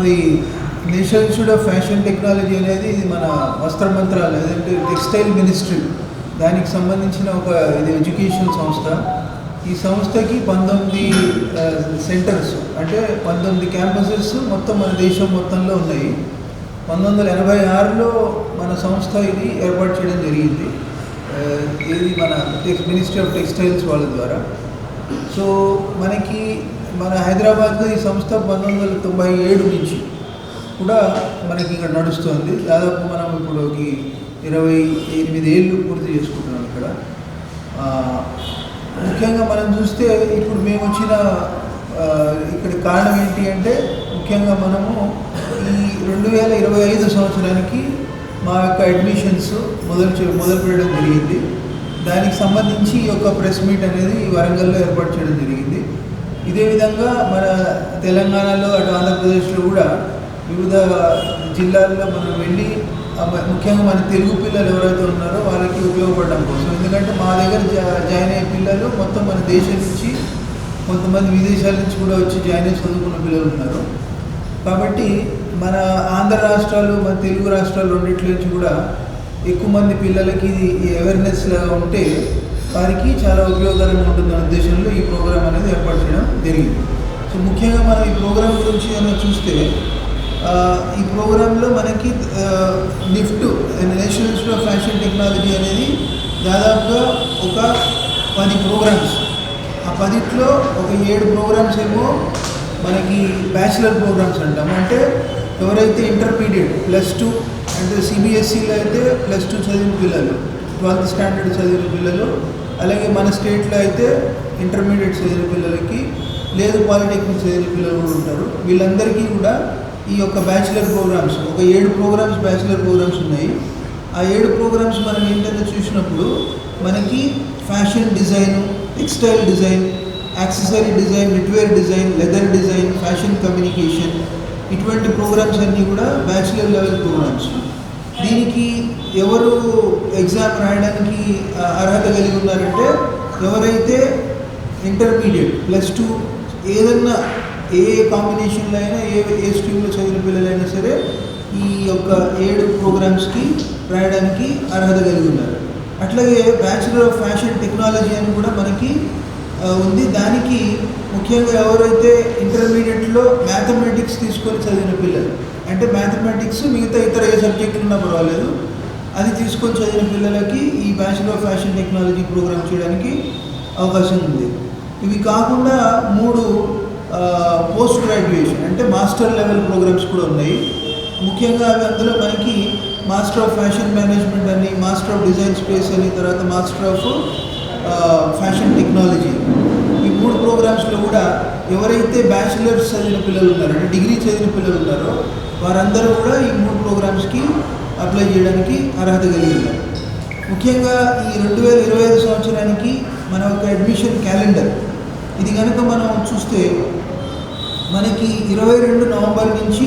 మనది national institute of fashion technology అనేది ఇది మన వస్త్ర మంత్రాలయం లేదంటే టెక్స్టైల్ మినిస్ట్రీ దానికి సంబంధించిన ఒక ఇది ఎడ్యుకేషన్ సంస్థ. ఈ సంస్థకి 19 సెంటర్స్ అంటే 19 క్యాంపసెస్ మొత్తం మన దేశం మొత్తంలో ఉన్నాయి. 1986లో మన సంస్థ ఇది ఏర్పాటు చేయడం జరిగింది. ఇది మన మినిస్ట్రీ ఆఫ్ టెక్స్టైల్స్ వాళ్ళ ద్వారా. సో మనకి మన హైదరాబాద్లో ఈ సంస్థ 1997 నుంచి కూడా మనకి ఇక్కడ నడుస్తుంది. దాదాపు మనం ఇప్పుడు 28 ఏళ్ళు పూర్తి చేసుకుంటున్నాం ఇక్కడ. ముఖ్యంగా మనం చూస్తే ఇప్పుడు మేము వచ్చిన ఇక్కడ కారణం ఏంటి అంటే ముఖ్యంగా మనము ఈ 2025 సంవత్సరానికి మా యొక్క అడ్మిషన్స్ మొదలు పెట్టడం జరిగింది. దానికి సంబంధించి ఈ యొక్క ప్రెస్ మీట్ అనేది వరంగల్లో ఏర్పాటు చేయడం జరిగింది. ఇదే విధంగా మన తెలంగాణలో అటు ఆంధ్రప్రదేశ్లో కూడా వివిధ జిల్లాల్లో మనం వెళ్ళి ముఖ్యంగా మన తెలుగు పిల్లలు ఎవరైతే ఉన్నారో వాళ్ళకి ఉపయోగపడడం కోసం. ఎందుకంటే మా దగ్గర జాయిన్ అయ్యే పిల్లలు మొత్తం మన దేశం నుంచి కొంతమంది విదేశాల నుంచి కూడా వచ్చి జాయిన్ అయ్యి చదువుకున్న పిల్లలు ఉన్నారు. కాబట్టి మన ఆంధ్ర రాష్ట్రాలు మన తెలుగు రాష్ట్రాలు రెండింటి నుంచి కూడా ఎక్కువ మంది పిల్లలకి ఈ అవేర్నెస్ లాగా ఉంటే వారికి చాలా ఉపయోగకరంగా ఉంటుందనే ఉద్దేశంలో ఈ ప్రోగ్రామ్ అనేది ఏర్పాటు చేయడం జరిగింది. సో ముఖ్యంగా మనం ఈ ప్రోగ్రాం గురించి ఏమైనా చూస్తే ఈ ప్రోగ్రాంలో మనకి NIFT national institute of fashion technology అనేది దాదాపుగా ఒక 10 ప్రోగ్రామ్స్. ఆ 10లో ఒక 7 ప్రోగ్రామ్స్ ఏమో మనకి బ్యాచిలర్ ప్రోగ్రామ్స్ అంటాము. అంటే ఎవరైతే ఇంటర్మీడియట్ +2 అంటే సిబిఎస్ఈలో అయితే +2 చదివిన పిల్లలు, 12th స్టాండర్డ్ చదివిన పిల్లలు, అలాగే మన స్టేట్లో అయితే ఇంటర్మీడియట్ చదివిన పిల్లలకి లేదు పాలిటెక్నిక్ చదివిన పిల్లలు కూడా ఉంటారు. వీళ్ళందరికీ కూడా ఈ యొక్క బ్యాచిలర్ ప్రోగ్రామ్స్ ఒక 7 ప్రోగ్రామ్స్ బ్యాచిలర్ ప్రోగ్రామ్స్ ఉన్నాయి. ఆ 7 ప్రోగ్రామ్స్ మనం ఏంటంటే చూసినప్పుడు మనకి fashion design, textile design, accessory design, knitwear design, leather design, fashion communication ఇటువంటి ప్రోగ్రామ్స్ అన్నీ కూడా బ్యాచిలర్ లెవెల్ ప్రోగ్రామ్స్. దీనికి ఎవరు ఎగ్జామ్ రాయడానికి అర్హత కలిగి ఉన్నారంటే ఎవరైతే ఇంటర్మీడియట్ +2 ఏదన్నా ఏ కాంబినేషన్లో అయినా ఏ స్ట్రీమ్లో చదివిన పిల్లలైనా సరే ఈ యొక్క 7 ప్రోగ్రామ్స్కి రాయడానికి అర్హత కలిగి ఉన్నారు. అట్లాగే బ్యాచిలర్ ఆఫ్ ఫ్యాషన్ టెక్నాలజీ అని కూడా మనకి ఉంది. దానికి ముఖ్యంగా ఎవరైతే ఇంటర్మీడియట్లో మ్యాథమెటిక్స్ తీసుకొని చదివిన పిల్లలు అంటే మ్యాథమెటిక్స్ మిగతా ఇతర ఏ సబ్జెక్టులు ఉన్నా పర్వాలేదు అది తీసుకొని చదివిన పిల్లలకి ఈ bachelor of fashion technology program చేయడానికి అవకాశం ఉంది. ఇవి కాకుండా 3 పోస్ట్ గ్రాడ్యుయేషన్ అంటే మాస్టర్ లెవెల్ ప్రోగ్రామ్స్ కూడా ఉన్నాయి. ముఖ్యంగా అవి అందులో మనకి మాస్టర్ ఆఫ్ ఫ్యాషన్ మేనేజ్మెంట్ అని, మాస్టర్ ఆఫ్ డిజైన్ స్పేస్ అని, తర్వాత మాస్టర్ ఆఫ్ ఫ్యాషన్ టెక్నాలజీ. ఈ 3 ప్రోగ్రామ్స్లో కూడా ఎవరైతే బ్యాచిలర్స్ చదివిన పిల్లలు ఉన్నారో అంటే డిగ్రీ చదివిన పిల్లలు ఉన్నారో వారందరూ కూడా ఈ 3 ప్రోగ్రామ్స్కి అప్లై చేయడానికి అర్హత కలిగి ఉన్నారు. ముఖ్యంగా ఈ 2025 సంవత్సరానికి మన ఒక అడ్మిషన్ క్యాలెండర్ ఇది కనుక మనం చూస్తే మనకి 22 నవంబర్ నుంచి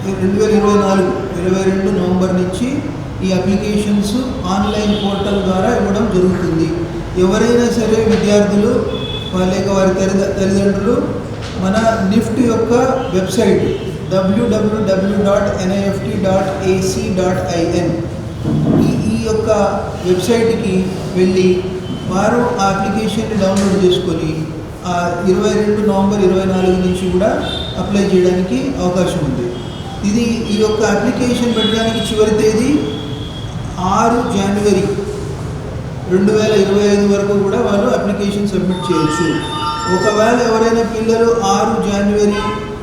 22 నవంబర్ నుంచి ఈ అప్లికేషన్స్ ఆన్లైన్ పోర్టల్ ద్వారా ఇవ్వడం జరుగుతుంది. ఎవరైనా సరే విద్యార్థులు లేక వారి తల్లిదండ్రులు మన నిఫ్ట్ యొక్క వెబ్సైట్ www.nift.ac.in ఈ యొక్క వెబ్సైట్కి వెళ్ళి వారు ఆ అప్లికేషన్ని డౌన్లోడ్ చేసుకొని 22 నవంబర్ 24 నుంచి కూడా అప్లై చేయడానికి అవకాశం ఉంది. ఈ యొక్క అప్లికేషన్ పెట్టడానికి చివరి తేదీ 6 జనవరి 2025 వరకు కూడా వాళ్ళు అప్లికేషన్ సబ్మిట్ చేయొచ్చు. ఒకవేళ ఎవరైనా పిల్లలు 6 జనవరి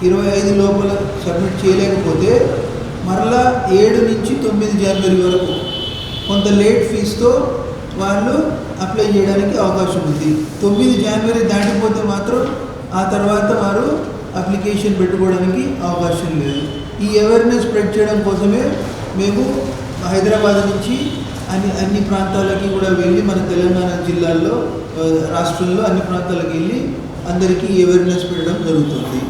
25 లోపల సబ్మిట్ చేయలేకపోతే మరలా 7 నుంచి 9 జనవరి వరకు కొంత లేట్ ఫీజుతో వాళ్ళు అప్లై చేయడానికి అవకాశం ఉంది. 9 జనవరి దాటిపోతే మాత్రం ఆ తర్వాత వారు అప్లికేషన్ పెట్టుకోవడానికి అవకాశం లేదు. ఈ అవేర్నెస్ స్ప్రెడ్ చేయడం కోసమే మేము హైదరాబాద్ నుంచి అన్ని ప్రాంతాలకి కూడా వెళ్ళి మన తెలంగాణ జిల్లాల్లో రాష్ట్రంలో అన్ని ప్రాంతాలకు వెళ్ళి అందరికీ అవేర్నెస్ పెట్టడం జరుగుతుంది.